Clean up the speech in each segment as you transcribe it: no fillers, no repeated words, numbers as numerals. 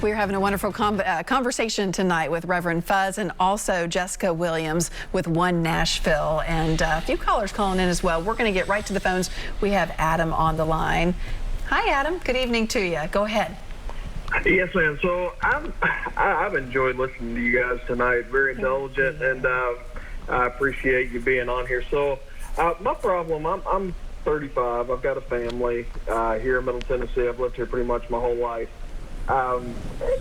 We're having a wonderful conversation tonight with Reverend Fuzz and also Jessica Williams with One Nashville, and a few callers calling in as well. We're going to get right to the phones. We have Adam on the line. Hi, Adam. Good evening to you. Go ahead. Yes, ma'am. So I've enjoyed listening to you guys tonight. Very intelligent, and I appreciate you being on here. So my problem, I'm 35. I've got a family here in Middle Tennessee. I've lived here pretty much my whole life.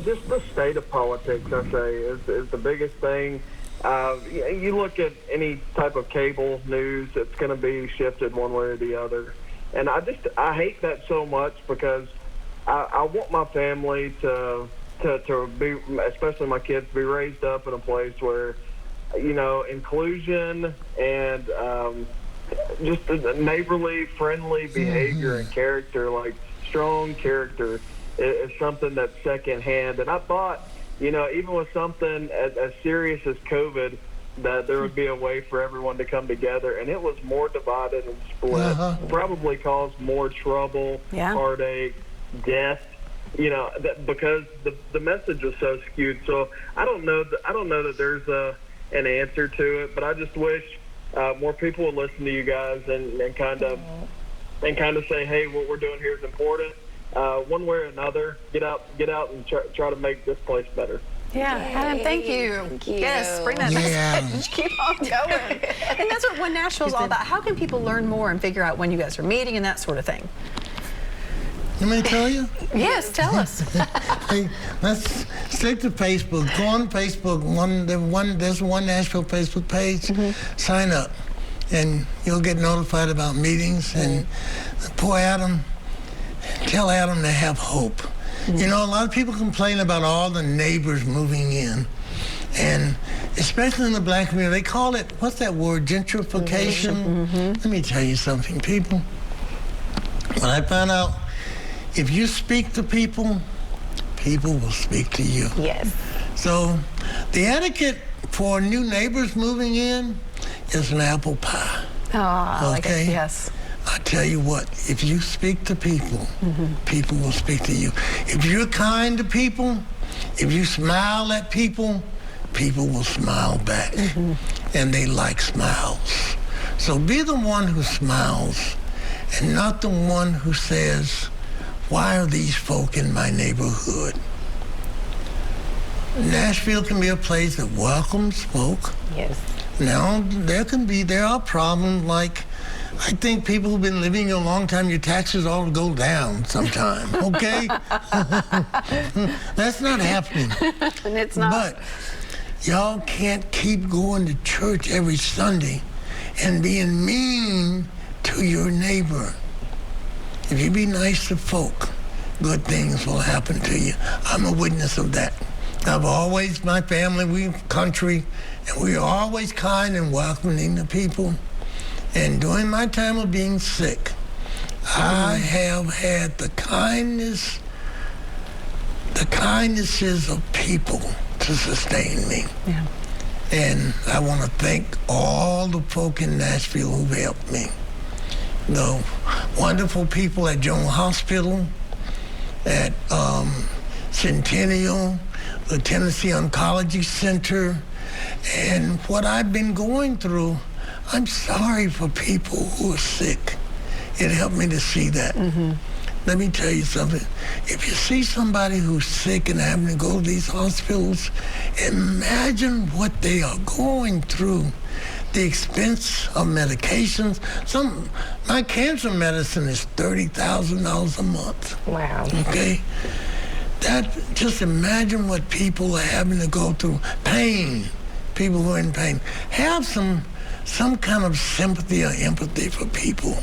Just the state of politics, I say, is the biggest thing. You look at any type of cable news, it's going to be shifted one way or the other. And I hate that so much because I want my family to be, especially my kids, to be raised up in a place where, you know, inclusion and just a neighborly, friendly behavior and character, like strong character, is something that's secondhand. And I thought, you know, even with something as serious as COVID, that there would be a way for everyone to come together, and it was more divided and split. Probably caused more trouble, heartache, death, you know, because the message was so skewed. So I don't know that there's an answer to it, but I just wish more people would listen to you guys and kind of say, hey, what we're doing here is important. One way or another, get out and try to make this place better. Yeah, Adam, thank you. Thank you. Yes, bring that message. Keep on going. And that's what One Nashville is all about. How can people learn more and figure out when you guys are meeting and that sort of thing? You want me to tell you? Yes, tell us. Hey, let's stick to Facebook. Go on Facebook. There's One Nashville Facebook page. Sign up, and you'll get notified about meetings. And poor Adam, tell Adam to have hope. You know, a lot of people complain about all the neighbors moving in, and especially in the black community, they call it, what's that word, gentrification? Let me tell you something, people. When I found out, if you speak to people, people will speak to you. Yes. So the etiquette for new neighbors moving in is an apple pie. Oh, I like it, yes. I tell you what, if you speak to people, people will speak to you. If you're kind to people, if you smile at people, people will smile back. And they like smiles. So be the one who smiles and not the one who says, why are these folk in my neighborhood? Nashville can be a place that welcomes folk. Yes. Now, there are problems like, I think people who've been living here a long time, your taxes ought to go down sometime, okay? That's not happening. And it's not. But y'all can't keep going to church every Sunday and being mean to your neighbor. If you be nice to folk, good things will happen to you. I'm a witness of that. My family, we're country, and we are always kind and welcoming to people. And during my time of being sick, I have had the kindnesses of people to sustain me. Yeah. And I want to thank all the folk in Nashville who've helped me. The wonderful people at General Hospital, at Centennial, the Tennessee Oncology Center, and what I've been going through. I'm sorry for people who are sick. It helped me to see that. Let me tell you something. If you see somebody who's sick and having to go to these hospitals, imagine what they are going through. The expense of medications. My cancer medicine is $30,000 a month. Wow. Okay? Just imagine what people are having to go through. Pain. People who are in pain. Have some kind of sympathy or empathy for people,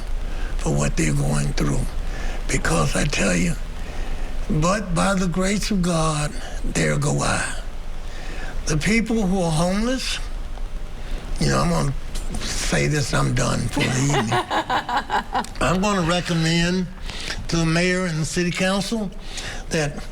for what they're going through. Because I tell you, but by the grace of God, there go I. The people who are homeless, you know, I'm going to say this, I'm done for the evening. I'm going to recommend to the mayor and the city council that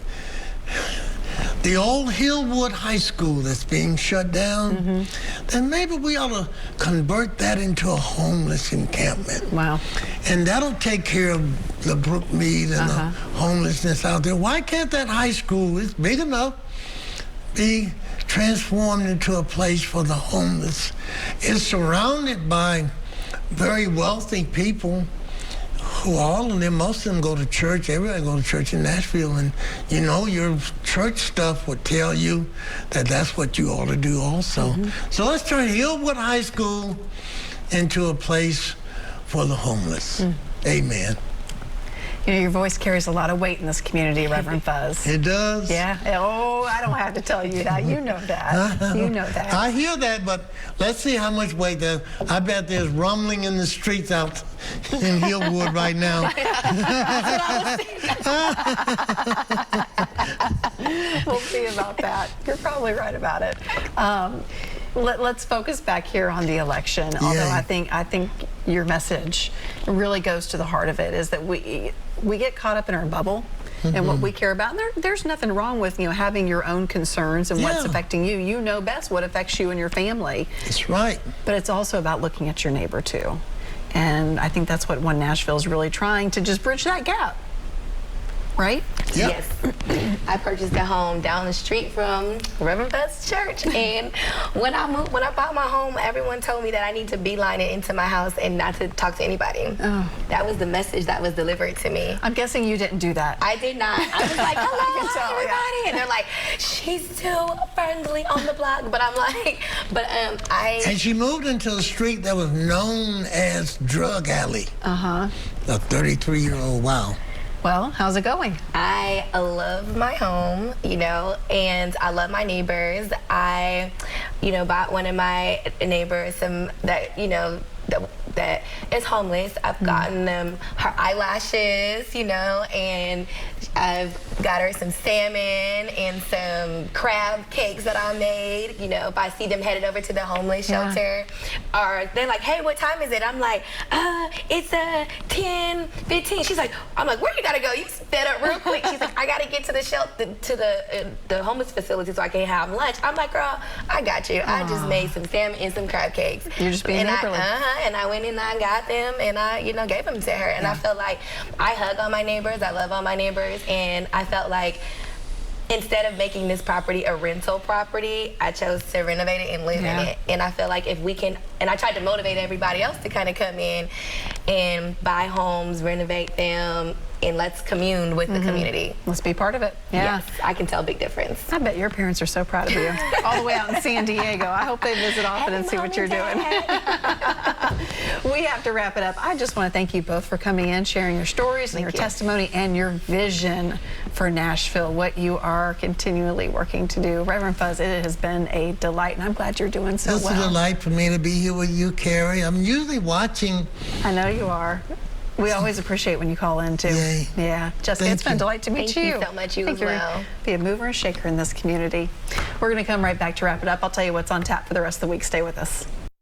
the old Hillwood High School that's being shut down, then maybe we ought to convert that into a homeless encampment. Wow. And that'll take care of the Brook Mead and the homelessness out there. Why can't that high school, it's big enough, be transformed into a place for the homeless? It's surrounded by very wealthy people who all of them, most of them go to church. Everybody go to church in Nashville, and you know, your church stuff would tell you that that's what you ought to do also. So let's turn Hillwood High School into a place for the homeless. Amen. You know, your voice carries a lot of weight in this community, Reverend Fuzz. It does? Yeah. Oh, I don't have to tell you that. You know that. You know that. I hear that, but let's see how much weight there. I bet there's rumbling in the streets out in Hillwood right now. We'll see about that. You're probably right about it. Let's focus back here on the election. Although I think your message really goes to the heart of it, is that we get caught up in our bubble and what we care about. And there's nothing wrong with, you know, having your own concerns and what's affecting you. You know best what affects you and your family. That's right. But it's also about looking at your neighbor too. And I think that's what One Nashville is really trying to just bridge that gap. Right? Yep. Yes. I purchased a home down the street from Reverend Fuzz Church, and when I bought my home, everyone told me that I need to beeline it into my house and not to talk to anybody. Oh. That was the message that was delivered to me. I'm guessing you didn't do that. I did not. I was like, hello, hi, everybody. And they're like, she's too friendly on the block. But I'm like, And she moved into a street that was known as Drug Alley. A 33-year-old, wow. Well, how's it going? I love my home, you know, and I love my neighbors. I, you know, bought one of my neighbors some that, you know, that is homeless. I've gotten them her eyelashes, you know, and I've got her some salmon and some crab cakes that I made. You know, if I see them headed over to the homeless shelter, or they're like, hey, what time is it? I'm like, it's 10:15. She's like, I'm like, where you gotta go? You sped up real quick. She's like, I gotta get to the shelter, to the homeless facility so I can have lunch. I'm like, girl, I got you. I just made some salmon and some crab cakes. You're just being neighborly. And I went in and I got them and I, you know, gave them to her. And I felt like I hug on my neighbors. I love all my neighbors. And I felt like instead of making this property a rental property, I chose to renovate it and live in it. And I feel like if we can, and I tried to motivate everybody else to kind of come in and buy homes, renovate them, and let's commune with the community. Let's be part of it. Yeah. Yes, I can tell a big difference. I bet your parents are so proud of you. All the way out in San Diego. I hope they visit often and see what you're doing. We have to wrap it up. I just want to thank you both for coming in, sharing your stories and your testimony and your vision for Nashville, what you are continually working to do. Reverend Fuzz, it has been a delight, and I'm glad you're doing so well. It's a delight for me to be here with you, Carrie. I'm usually watching. I know you are. We always appreciate when you call in, too. Yay. Yeah. Jessica, it's been a delight to meet you. Thank you so much. You as well. Be a mover and shaker in this community. We're going to come right back to wrap it up. I'll tell you what's on tap for the rest of the week. Stay with us.